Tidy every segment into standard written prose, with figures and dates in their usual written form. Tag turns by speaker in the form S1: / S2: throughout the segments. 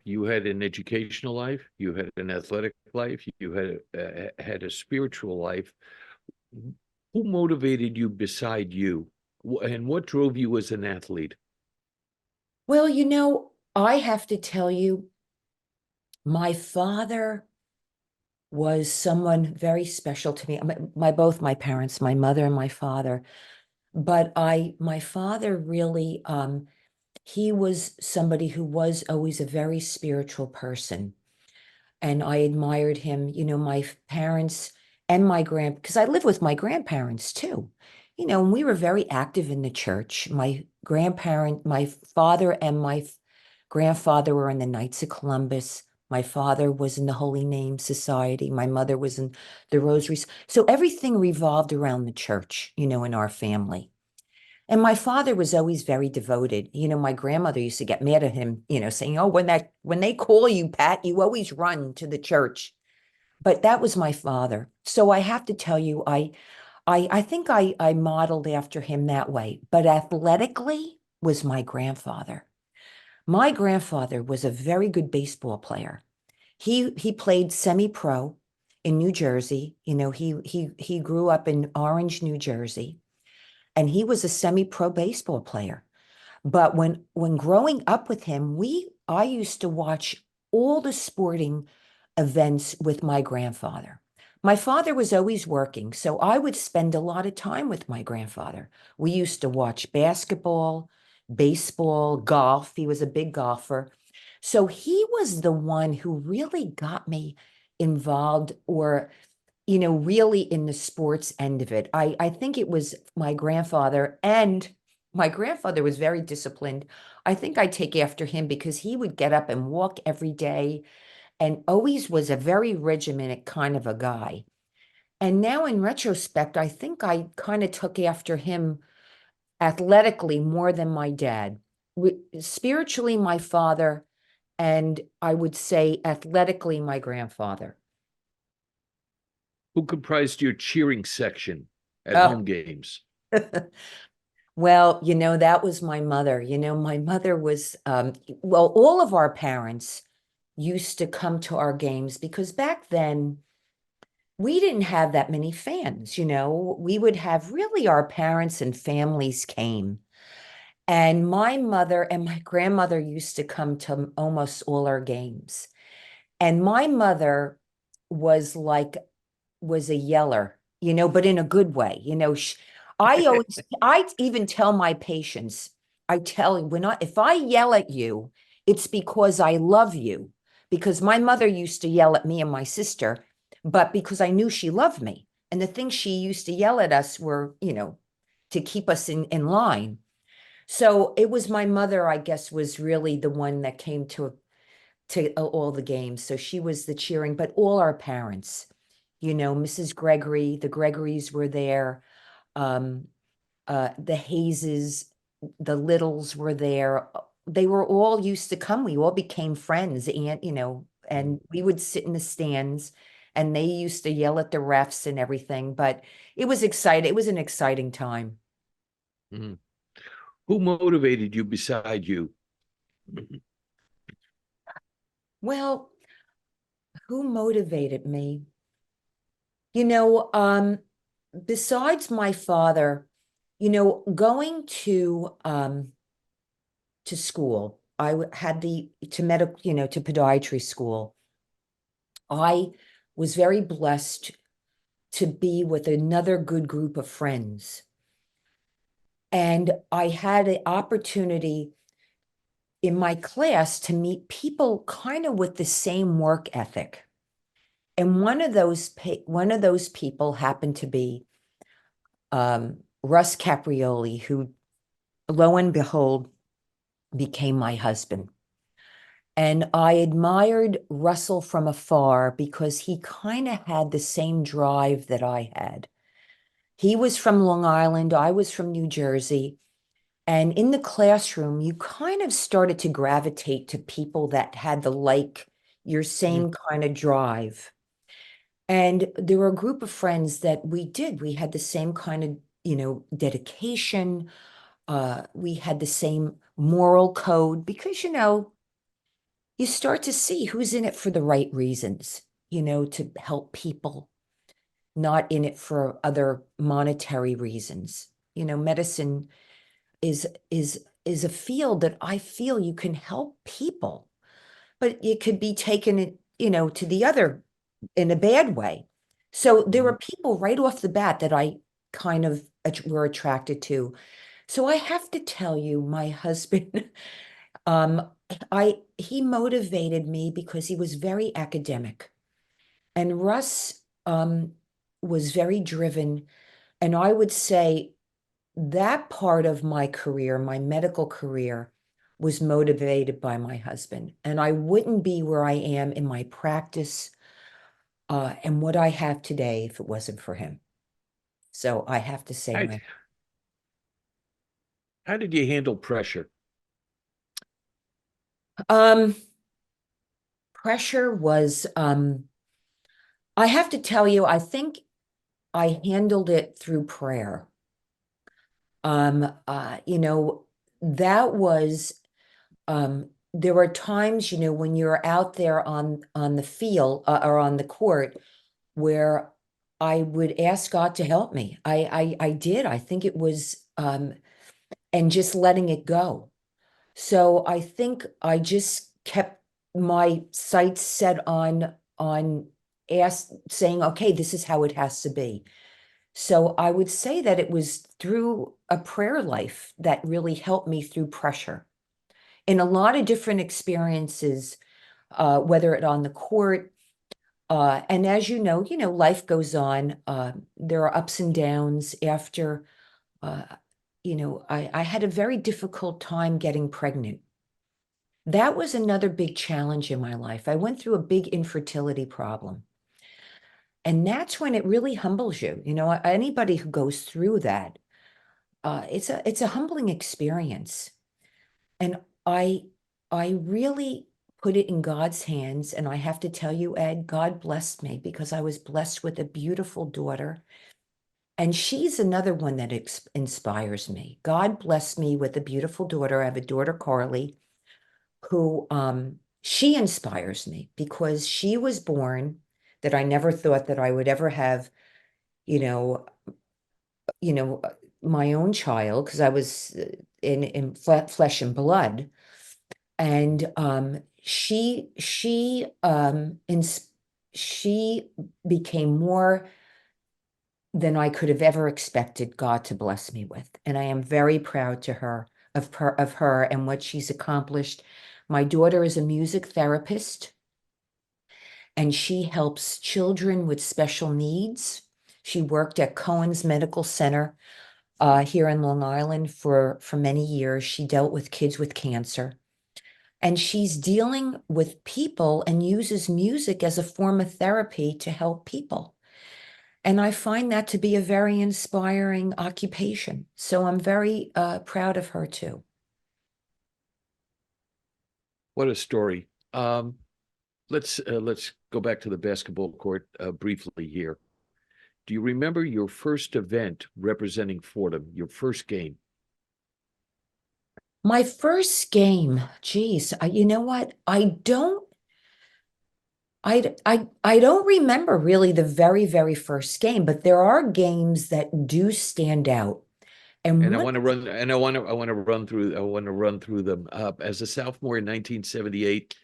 S1: You had an educational life, you had an athletic life, you had a spiritual life. Who motivated you beside you? And what drove you as an athlete?
S2: Well, I have to tell you, my father was someone very special to me. Both my parents, my mother and my father. But my father really, he was somebody who was always a very spiritual person. And I admired him, my parents and because I lived with my grandparents too. And we were very active in the church. My father and my grandfather were in the Knights of Columbus. My father was in the Holy Name Society. My mother was in the Rosaries. So everything revolved around the church, in our family. And my father was always very devoted. My grandmother used to get mad at him, saying, "Oh, when they call you, Pat, you always run to the church." But that was my father. So I have to tell you, I think I modeled after him that way. But athletically was my grandfather. My grandfather was a very good baseball player. He played semi-pro in New Jersey. He grew up in Orange, New Jersey, and he was a semi-pro baseball player. But when growing up with him, I used to watch all the sporting events with my grandfather. My father was always working, so I would spend a lot of time with my grandfather. We used to watch basketball, baseball, golf. He was a big golfer. So he was the one who really got me involved or really in the sports end of it. I think it was my grandfather, and my grandfather was very disciplined. I think I take after him because he would get up and walk every day and always was a very regimented kind of a guy. And now in retrospect, I think I kind of took after him athletically more than my dad. Spiritually, my father, and I would say athletically, my grandfather.
S1: Who comprised your cheering section at
S2: Oh.
S1: home games?
S2: Well, that was my mother. My mother was, well, all of our parents used to come to our games because back then we didn't have that many fans. We would have really our parents and families came. And my mother and my grandmother used to come to almost all our games. And my mother was like was a yeller, but in a good way. I even tell my patients, I tell you, if I yell at you, it's because I love you. Because my mother used to yell at me and my sister, but because I knew she loved me. And the things she used to yell at us were, to keep us in line. So it was my mother, I guess, was really the one that came to all the games. So she was the cheering, but all our parents, Mrs. Gregory, the Gregorys were there. Um, the Hayeses, the Littles were there. They were all used to come. We all became friends, and we would sit in the stands and they used to yell at the refs and everything. But it was exciting. It was an exciting time.
S1: Mhm. Who motivated you beside you?
S2: Well, who motivated me? You know, um, Besides my father, going to school, had to medical, to podiatry school. I was very blessed to be with another good group of friends. And I had an opportunity in my class to meet people kind of with the same work ethic. And one of those people happened to be Russ Caprioli, who, lo and behold, became my husband. And I admired Russell from afar because he kind of had the same drive that I had. He was from Long Island, I was from New Jersey. And in the classroom, you kind of started to gravitate to people that had your
S1: Mhm.
S2: same kind of drive. And there were a group of friends that we had the same kind of, dedication. We had the same moral code because, you start to see who's in it for the right reasons, to help people, not in it for other monetary reasons. Medicine is a field that I feel you can help people, but it could be taken, to the other in a bad way. So there
S1: Mhm.
S2: are people right off the bat that I kind of were attracted to. So I have to tell you, my husband, um, he motivated me because he was very academic, and Russ was very driven. And I would say that part of my career, my medical career, was motivated by my husband. And I wouldn't be where I am in my practice and what I have today if it wasn't for him. So I have to say,
S1: How, how did you handle pressure?
S2: um, pressure was, I have to tell you, I think I handled it through prayer. Um, uh, you know, that was there were times, when you're out there on the field or on the court where I would ask God to help me. I did. I think it was and just letting it go. So I think I just kept my sights set on saying, okay, this is how it has to be. So I would say that it was through a prayer life that really helped me through pressure in a lot of different experiences, whether it on the court, and as life goes on. There are ups and downs after, uh, I had a very difficult time getting pregnant. That was another big challenge in my life. I went through a big infertility problem. And that's when it really humbles you. Anybody who goes through that, it's a humbling experience. And I I really put it in God's hands. And I have to tell you, Ed, God blessed me because I was blessed with a beautiful daughter. And she's another one that inspires me. God blessed me with a beautiful daughter. I have a daughter, Carly, who she inspires me because she was born that I never thought that I would ever have, you know, you know, my own child, because I was in flesh and blood. And she became more than I could have ever expected God to bless me with. And I am very proud to her of her and what she's accomplished. My daughter is a music therapist, and she helps children with special needs. She worked at Cohen's Medical Center here in Long Island for many years. She dealt with kids with cancer. And she's dealing with people and uses music as a form of therapy to help people. And I find that to be a very inspiring occupation. So I'm very proud of her too.
S1: What a story. Let's go back to the basketball court briefly here. Do you remember your first event representing Fordham, your first game?
S2: My first game, geez, you know what? I don't remember really the very, very first game, but there are games that do stand out. And
S1: And I
S2: one,
S1: want to run, and I want to run through them. As a sophomore in 1978,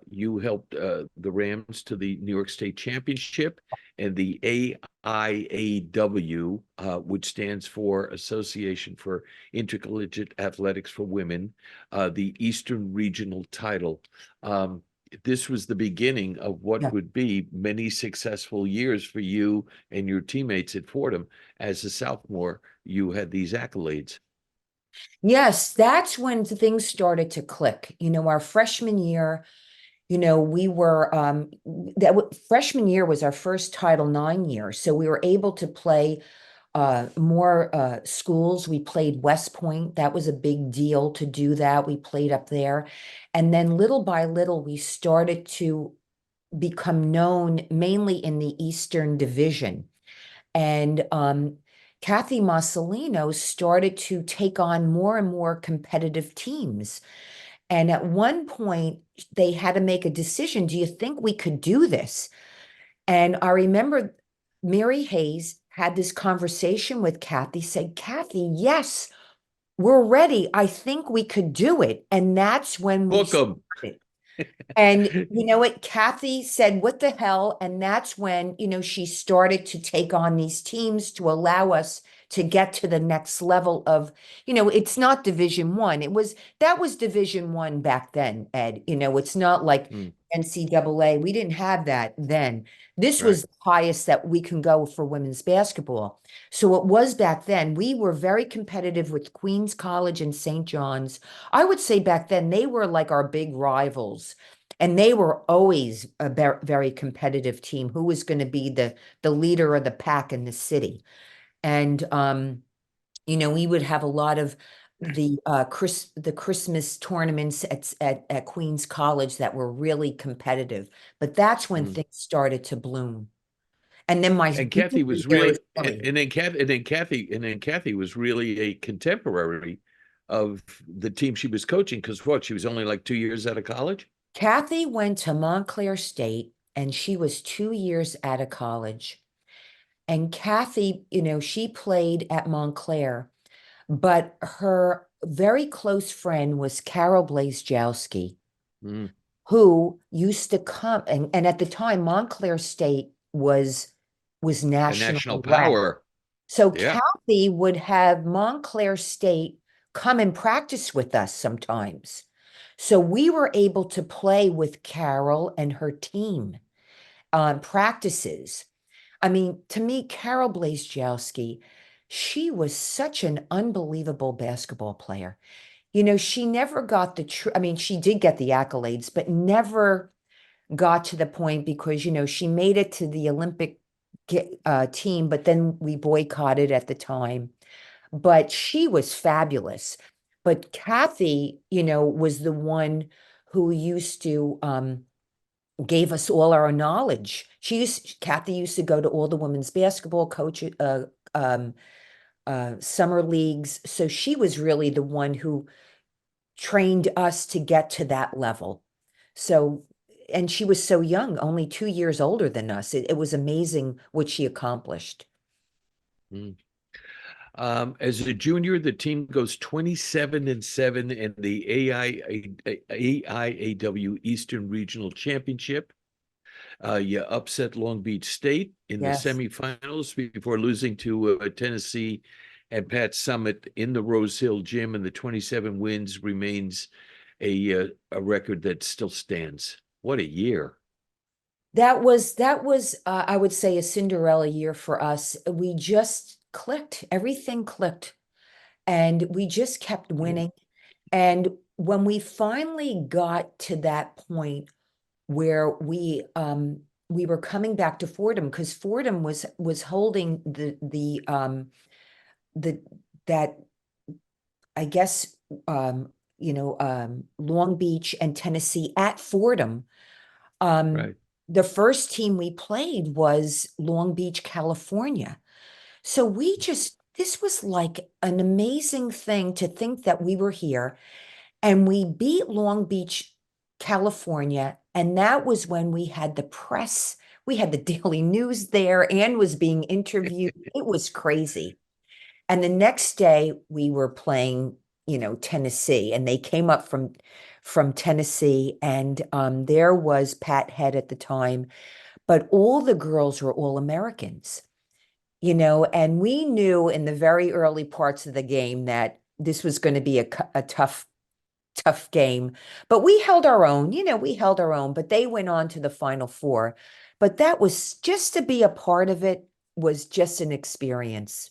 S1: you helped the Rams to the New York State Championship and the AIAW, which stands for Association for Intercollegiate Athletics for Women, the Eastern Regional title. This was the beginning of what
S2: yeah.
S1: would be many successful years for you and your teammates at Fordham. As a sophomore, you had these accolades.
S2: Yes, that's when things started to click. Our freshman year, we were freshman year was our first Title IX year. So we were able to play more schools. We played West Point. That was a big deal to do that. We played up there. And then little by little, we started to become known mainly in the Eastern Division. And Kathy Marcelino started to take on more and more competitive teams. And at one point, they had to make a decision. Do you think we could do this? And I remember Mary Hayes had this conversation with Kathy, said, Kathy, yes, we're ready. I think we could do it. And that's when we
S1: Book them.
S2: started. And you know what? Kathy said, what the hell? And that's when, she started to take on these teams to allow us to get to the next level of, it's not Division 1. That was Division 1 back then, Ed. It's not like
S1: Mm,
S2: NCAA. We didn't have that then. This
S1: right.
S2: was the highest that we can go for women's basketball. So it was back then. We were very competitive with Queens College and St. John's. I would say back then they were like our big rivals. And they were always a very competitive team. Who was going to be the leader of the pack in the city? And we would have a lot of the Christmas tournaments at Queens College that were really competitive. But that's when
S1: Mm.
S2: things started to bloom. And then my
S1: And Kathy was
S2: year
S1: really,
S2: is coming.
S1: and then Kathy was really a contemporary of the team she was coaching. Because what, she was only like 2 years out of college.
S2: Kathy went to Montclair State and she was 2 years out of college. And Kathy, she played at Montclair, but her very close friend was Carol Blazejowski,
S1: Mm.
S2: who used to come and at the time Montclair State was
S1: A national
S2: national rank.
S1: power.
S2: So
S1: Yeah.
S2: Kathy would have Montclair State come and practice with us sometimes. So we were able to play with Carol and her team on practices. I mean, to me, Carol Blazejowski, she was such an unbelievable basketball player. She never got I mean, she did get the accolades, but never got to the point because, she made it to the Olympic team, but then we boycotted at the time. But she was fabulous. But Kathy, was the one who used to gave us all our knowledge. Kathy used to go to all the women's basketball coach um, summer leagues. So she was really the one who trained us to get to that level. So, and she was so young, only 2 years older than us. It was amazing what she accomplished.
S1: Mm. As a junior, the team goes 27-7 in the AIAW Eastern Regional Championship. You upset Long Beach State in the
S2: Yes.
S1: semifinals before losing to Tennessee and Pat Summit in the Rose Hill Gym, and the 27 wins remains a record that still stands. What a year!
S2: That was I would say a Cinderella year for us. We just clicked. Everything clicked and we just kept winning. And when we finally got to that point where we were coming back to Fordham because Fordham was holding the that I guess Long Beach and Tennessee at Fordham. Um,
S1: Right.
S2: the first team we played was Long Beach, California. So this was like an amazing thing to think that we were here and we beat Long Beach, California. And that was when we had the press, we had the Daily News there and was being interviewed. It was crazy. And the next day we were playing, Tennessee, and they came up from Tennessee, and there was Pat Head at the time, but all the girls were all Americans, and we knew in the very early parts of the game that this was going to be a tough game, but we held our own, we held our own, but they went on to the Final Four. But that was just to be a part of it was just an experience.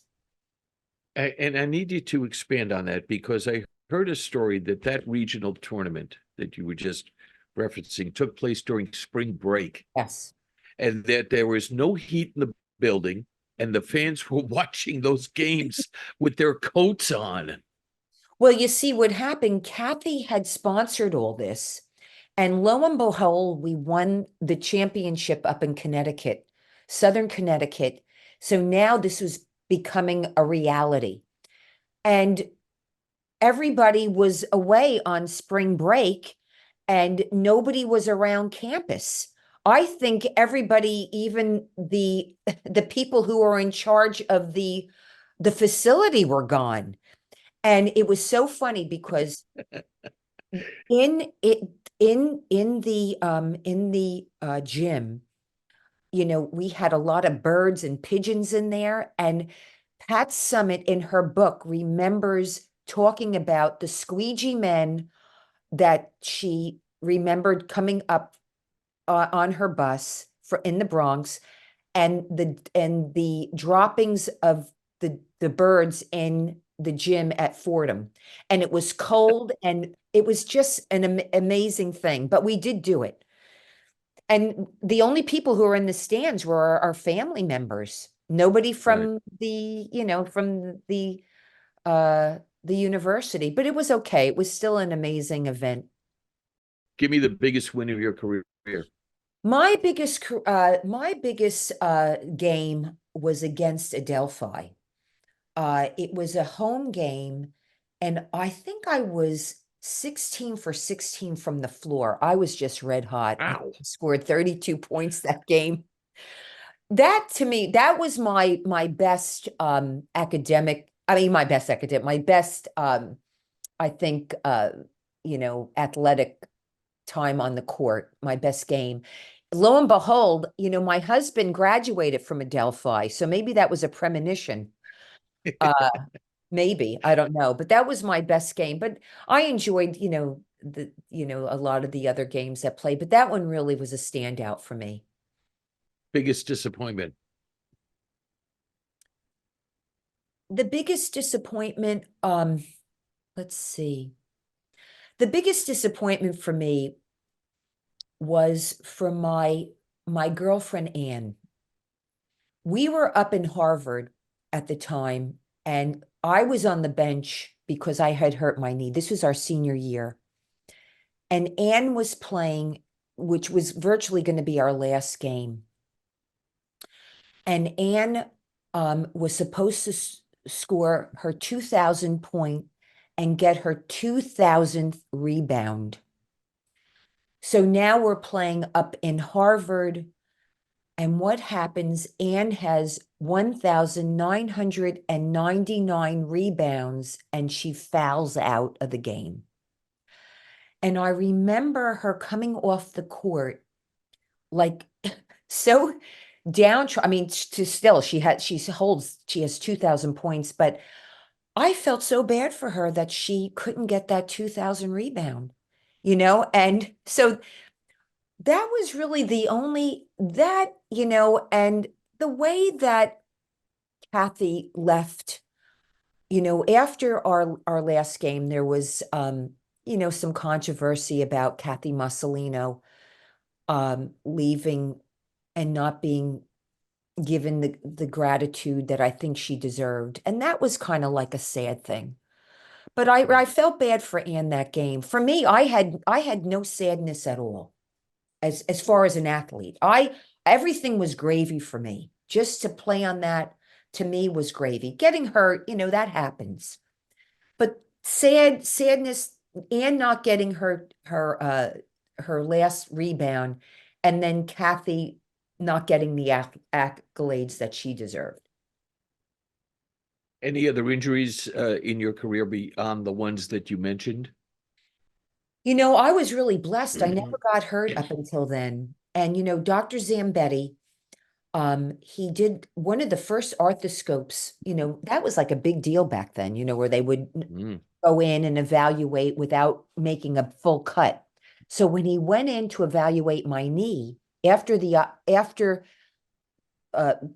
S1: And I need you to expand on that because I heard a story that that regional tournament that you were just referencing took place during spring break,
S2: Yes.
S1: and that there was no heat in the building, and the fans were watching those games with their coats on.
S2: Well, you see what happened. Kathy had sponsored all this. And lo and behold, we won the championship up in Connecticut, Southern Connecticut. So now this was becoming a reality. And everybody was away on spring break and nobody was around campus. I think everybody, even the the people who are in charge of the facility were gone. And it was so funny because in it in the gym, you know, we had a lot of birds and pigeons in there. And Pat Summitt in her book remembers talking about the squeegee men that she remembered coming up on her bus for in the Bronx, and the droppings of the birds in the gym at Fordham. And it was cold and it was just an amazing thing, but we did do it. And the only people who were in the stands were our family members. Nobody
S1: Right.
S2: from the, you know, from the university, but it was okay. It was still an amazing event.
S1: Give me the biggest win of your career.
S2: My biggest game was against Adelphi. It was a home game, and I think I was 16 for 16 from the floor. I was just red hot. I
S1: Wow.
S2: scored 32 points that game. That to me, that was my best academic, I mean my best academic, my best I think you know, athletic time on the court, my best game. Lo and behold, you know, my husband graduated from Adelphi, so maybe that was a premonition. Uh, maybe, I don't know, but that was my best game. But I enjoyed, you know, a lot of the other games that played, but that one really was a standout for me.
S1: Biggest disappointment.
S2: The biggest disappointment, let's see. The biggest disappointment for me was for my girlfriend Anne. We were up in Harvard at the time, and I was on the bench because I had hurt my knee. This was our senior year. And Anne was playing, which was virtually going to be our last game. And Anne was supposed to score her 2,000 point and get her 2,000th rebound. So now we're playing up in Harvard. And what happens? Anne has 1,999 rebounds and she fouls out of the game. And I remember her coming off the court like so down. I mean, to still, she has 2,000 points, but I felt so bad for her that she couldn't get that 2,000 rebound, you know? And so that was really the only that, you know, and the way that Kathy left, you know, after our last game, there was you know, some controversy about Kathy Mussolino leaving and not being given the gratitude that I think she deserved. And that was kind of like a sad thing. But I felt bad for Anne that game. For me, I had no sadness at all as far as an athlete. I Everything was gravy for me. Just to play on that to me was gravy. Getting hurt, you know, that happens. But sadness and not getting her last rebound, and then Kathy not getting the accolades that she deserved.
S1: Any other injuries in your career beyond the ones that you mentioned?
S2: You know, I was really blessed. I never got hurt up until then. And you know, Dr. Zambetti, he did one of the first arthroscopes, you know, that was like a big deal back then, you know, where they would
S1: Mm.
S2: go in and evaluate without making a full cut. So when he went in to evaluate my knee after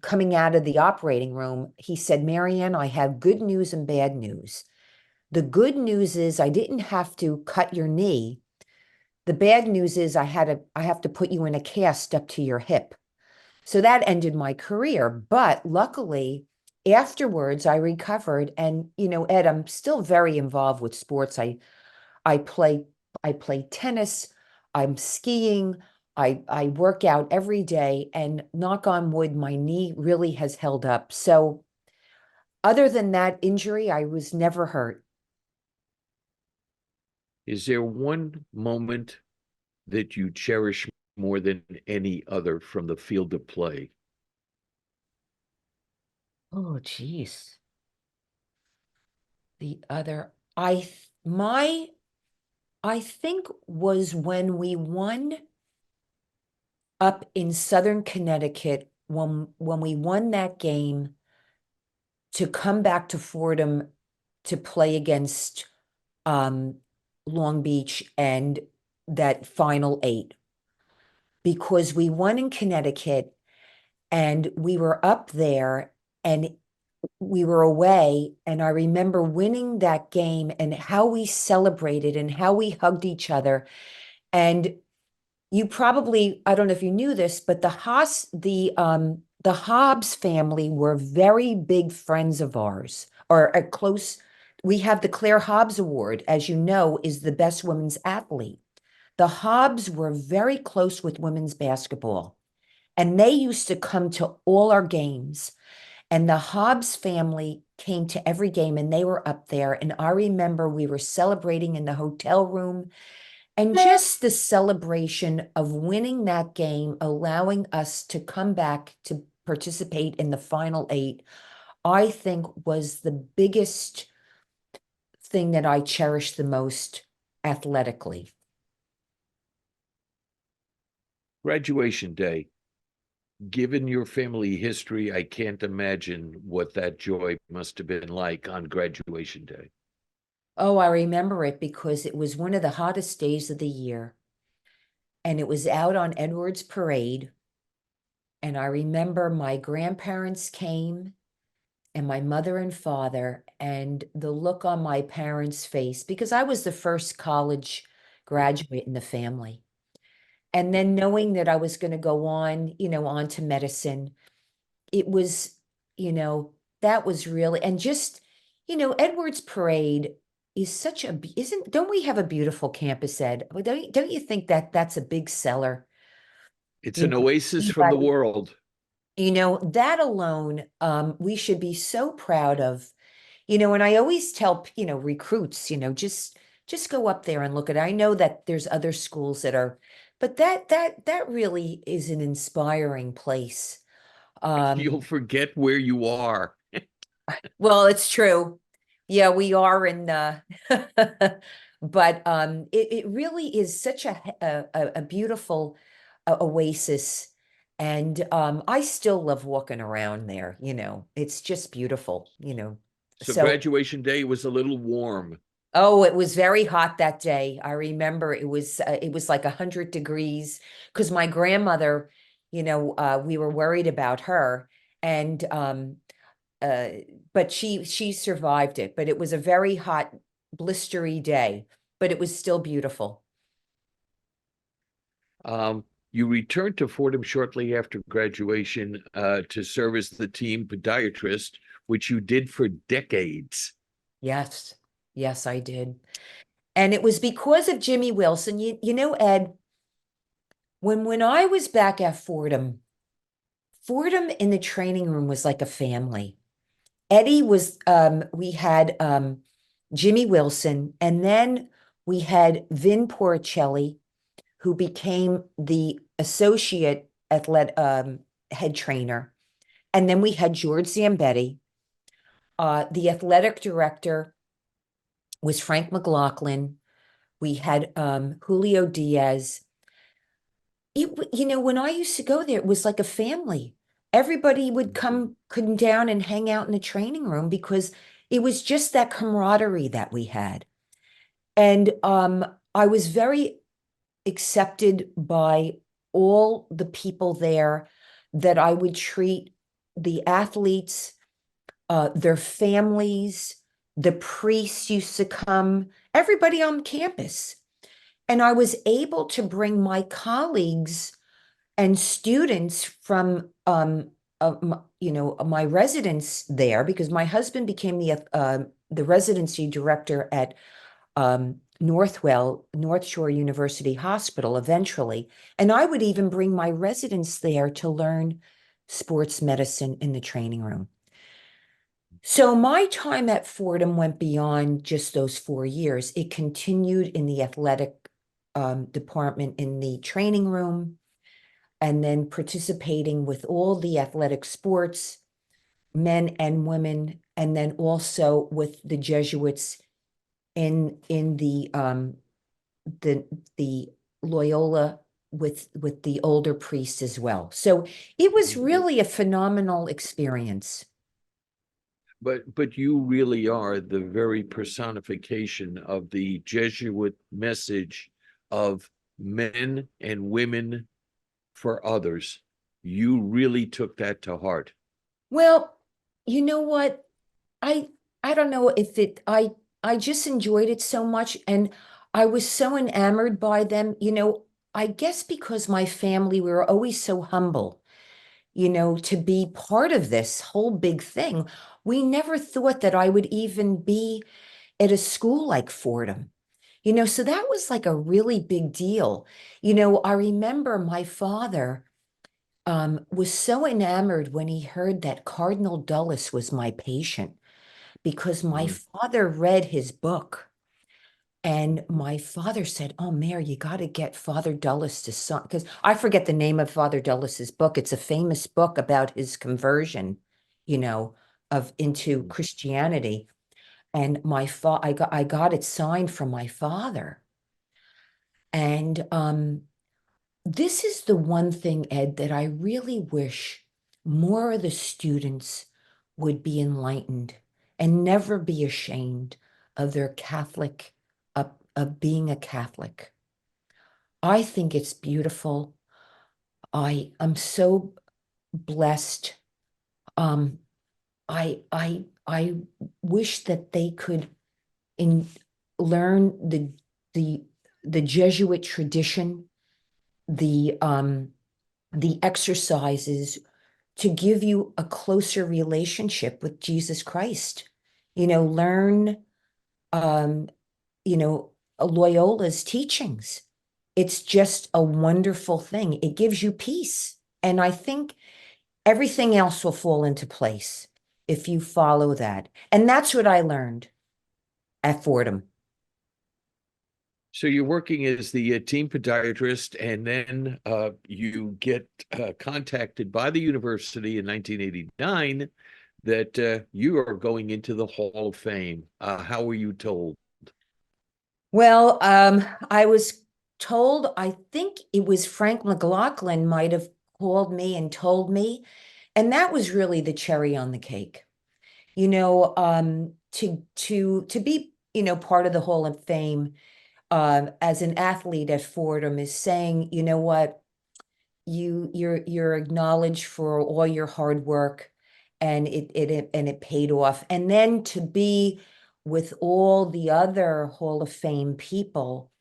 S2: coming out of the operating room, he said, Marianne, I have good news and bad news. The good news is I didn't have to cut your knee. The bad news is I have to put you in a cast up to your hip. So that ended my career. But luckily, afterwards, I recovered. And, you know, Ed, I'm still very involved with sports. I play I play tennis, I'm skiing, I work out every day, and knock on wood, my knee really has held up. So other than that injury, I was never hurt.
S1: Is there one moment that you cherish more than any other from the field of play?
S2: Oh, geez. The other, I think was when we won up in Southern Connecticut, when we won that game to come back to Fordham to play against um, Long Beach and that final eight, because we won in Connecticut and we were up there and we were away. And I remember winning that game and how we celebrated and how we hugged each other. And you probably, I don't know if you knew this, but the Hobbs family were very big friends of ours, or a close. We have the Claire Hobbs Award, as you know, is the best women's athlete. The Hobbs were very close with women's basketball, and they used to come to all our games. And the Hobbs family came to every game, and they were up there. And I remember we were celebrating in the hotel room, and just the celebration of winning that game, allowing us to come back to participate in the final eight, I think was the biggest thing that I cherish the most athletically.
S1: Graduation day. Given your family history, I can't imagine what that joy must have been like on graduation day.
S2: Oh, I remember it because it was one of the hottest days of the year. And it was out on Edwards Parade. And I remember my grandparents came and my mother and father, and the look on my parents' face, because I was the first college graduate in the family. And then knowing that I was going to go on, on to medicine, it was, you know, that was really, and just, Edwards Parade is such a, don't we have a beautiful campus, Ed? Well, don't you think that that's a big seller?
S1: It's
S2: You
S1: an
S2: know,
S1: oasis from the
S2: anybody
S1: world.
S2: That alone, we should be so proud of. And I always tell, recruits, just go up there and look at it. I know that there's other schools that are, but that really is an inspiring place.
S1: You'll
S2: Um,
S1: forget where you are.
S2: well, it's true. Yeah, we are in the, but it really is such a beautiful oasis. And I still love walking around there, it's just beautiful.
S1: So
S2: So,
S1: graduation day was a little warm.
S2: oh, it was very hot that day. I remember it was like 100 degrees because my grandmother, we were worried about her, and uh, but she survived it. But it was a very hot, blistery day, but it was still beautiful.
S1: You returned to Fordham shortly after graduation to serve as the team podiatrist, which you did for decades.
S2: Yes, yes, I did. And it was because of Jimmy Wilson. Ed, when I was back at Fordham in the training room was like a family. Eddie was, we had Jimmy Wilson, and then we had Vin Porcelli, who became the associate head trainer. And then we had George Zambetti. The athletic director was Frank McLaughlin. We had Julio Diaz. When I used to go there, it was like a family. Everybody would come down and hang out in the training room because it was just that camaraderie that we had. And I was very accepted by all the people there, that I would treat the athletes, their families, the priests used to come, everybody on campus. And I was able to bring my colleagues and students from my residence there, because my husband became the residency director at North Shore University Hospital eventually. And I would even bring my residents there to learn sports medicine in the training room. So my time at Fordham went beyond just those 4 years. It continued in the athletic department in the training room, and then participating with all the athletic sports, men and women, and then also with the Jesuits in the the Loyola with the older priests as well. So it was really a phenomenal experience.
S1: But you really are the very personification of the Jesuit message of men and women for others. You really took that to heart.
S2: Well, you know what? I I don't know if it I just enjoyed it so much, and I was so enamored by them. I guess because my family, we were always so humble, to be part of this whole big thing. We never thought that I would even be at a school like Fordham. So that was like a really big deal. I remember my father was so enamored when he heard that Cardinal Dulles was my patient, because my
S1: Mm.
S2: father read his book. And my father said, "Oh, Mary, you got to get Father Dulles to sign," because I forget the name of Father Dulles's book. It's a famous book about his conversion, you know, of into
S1: Mm.
S2: Christianity. And I got it signed from my father. And this is the one thing, Ed, that I really wish more of the students would be enlightened and never be ashamed of their Catholic, of being a Catholic. I think it's beautiful. I am so blessed. Um, I wish that they could in learn the the Jesuit tradition, the exercises to give you a closer relationship with Jesus Christ. Learn um, you know, Loyola's teachings. It's just a wonderful thing. It gives you peace. And I think everything else will fall into place if you follow that. And that's what I learned at Fordham.
S1: So you're working as the team podiatrist, and then you get contacted by the university in 1989 that you are going into the Hall of Fame. How were you told?
S2: Well, I was told, I think it was Frank McLaughlin might have called me and told me, and that was really the cherry on the cake. To be, part of the Hall of Fame, as an athlete at Fordham is saying, you know what, you're acknowledged for all your hard work, and it paid off. And then to be with all the other Hall of Fame people,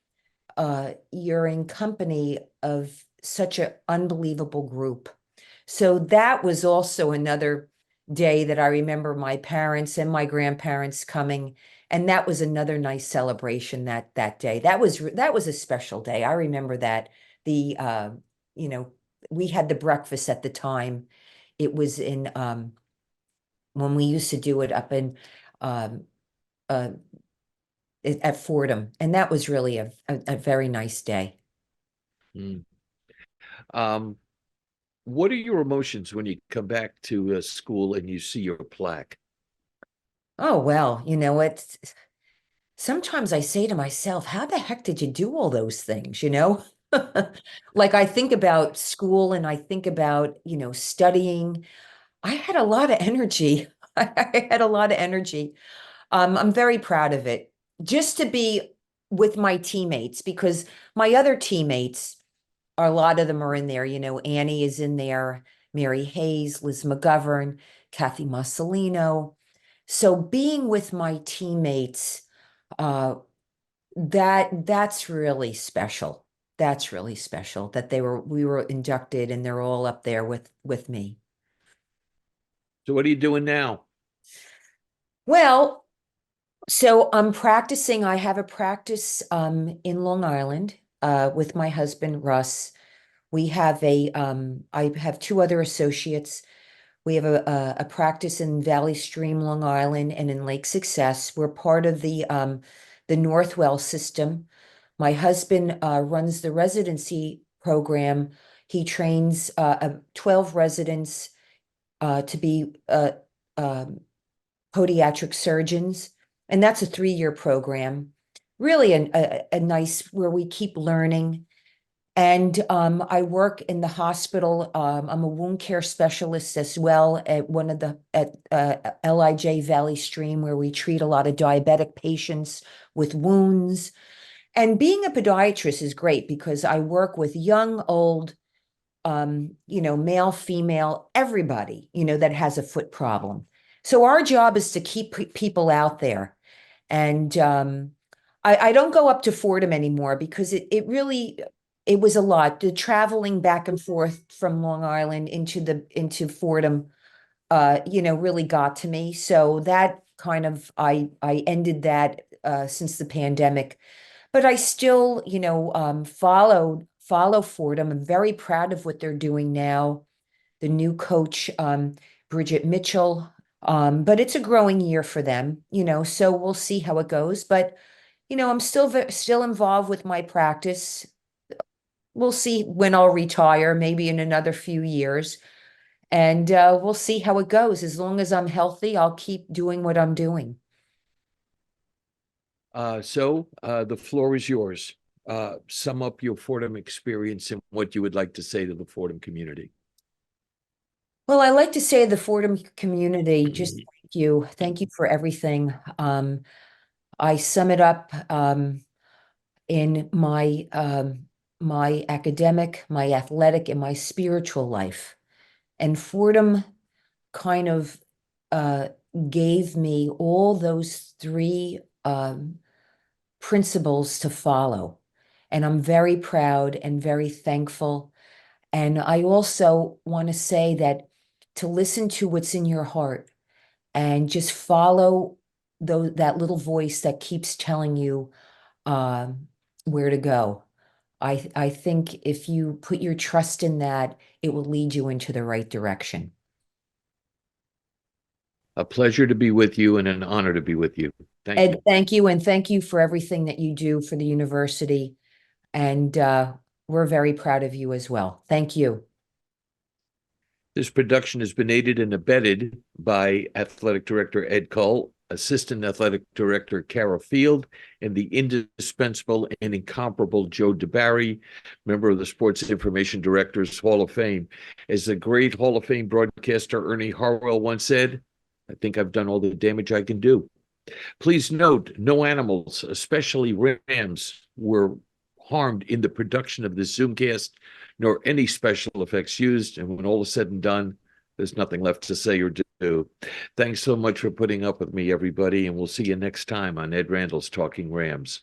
S2: you're in company of such an unbelievable group. So that was also another day that I remember my parents and my grandparents coming, and that was another nice celebration that day. That was a special day. I remember that. The you know, we had the breakfast at the time. It was in when we used to do it up in um uh at Fordham, and that was really a very nice day.
S1: Mm. Um, what are your emotions when you come back to school and you see your plaque?
S2: Oh, well, what? Sometimes I say to myself, how the heck did you do all those things? Like I think about school and I think about, studying. I had a lot of energy. I had a lot of energy. I'm very proud of it. Just to be with my teammates, because my other teammates, a lot of them are in there. Annie is in there, Mary Hayes, Liz McGovern, Kathy Mussolino. So being with my teammates, uh, that's really special. That's really special that we were inducted and they're all up there with me.
S1: So what are you doing now?
S2: Well, so I'm practicing. I have a practice in Long Island with my husband Russ. I have two other associates. We have a practice in Valley Stream, Long Island, and in Lake Success. We're part of the Northwell system. My husband runs the residency program. He trains 12 residents to be podiatric surgeons, and that's a 3-year program. Really a nice where we keep learning. And I work in the hospital. I'm a wound care specialist as well at one of the at LIJ Valley Stream, where we treat a lot of diabetic patients with wounds. And being a podiatrist is great because I work with young, old, male, female, everybody, that has a foot problem. So our job is to keep people out there. And I don't go up to Fordham anymore because it was a lot. The traveling back and forth from Long Island into Fordham, really got to me. So that kind of I ended that since the pandemic. But I still, follow Fordham. I'm very proud of what they're doing now. The new coach, Bridget Mitchell. But it's a growing year for them, so we'll see how it goes. But, I'm still involved with my practice. We'll see when I'll retire, maybe in another few years. And we'll see how it goes. As long as I'm healthy, I'll keep doing what I'm doing.
S1: So the floor is yours. Sum up your Fordham experience and what you would like to say to the Fordham community.
S2: Well, I like to say to the Fordham community, just thank you. Thank you for everything. I sum it up in my academic, my athletic, and my spiritual life. And Fordham kind of gave me all those 3 principles to follow. And I'm very proud and very thankful. And I also want to say that to listen to what's in your heart and just follow that little voice that keeps telling you where to go. I think if you put your trust in that, it will lead you into the right direction.
S1: A pleasure to be with you and an honor to be with you. Thank
S2: Ed,
S1: you.
S2: thank you. And thank you for everything that you do for the university. And we're very proud of you as well. Thank you.
S1: This production has been aided and abetted by Athletic Director Ed Cull, Assistant Athletic Director Kara Field, and the indispensable and incomparable Joe DeBarry, member of the Sports Information Directors Hall of Fame. As the great Hall of Fame broadcaster Ernie Harwell once said, I think I've done all the damage I can do. Please note, no animals, especially rams, were harmed in the production of this Zoomcast, nor any special effects used. And when all is said and done, there's nothing left to say or do. Thanks so much for putting up with me, everybody, and we'll see you next time on Ed Randall's Talking Rams.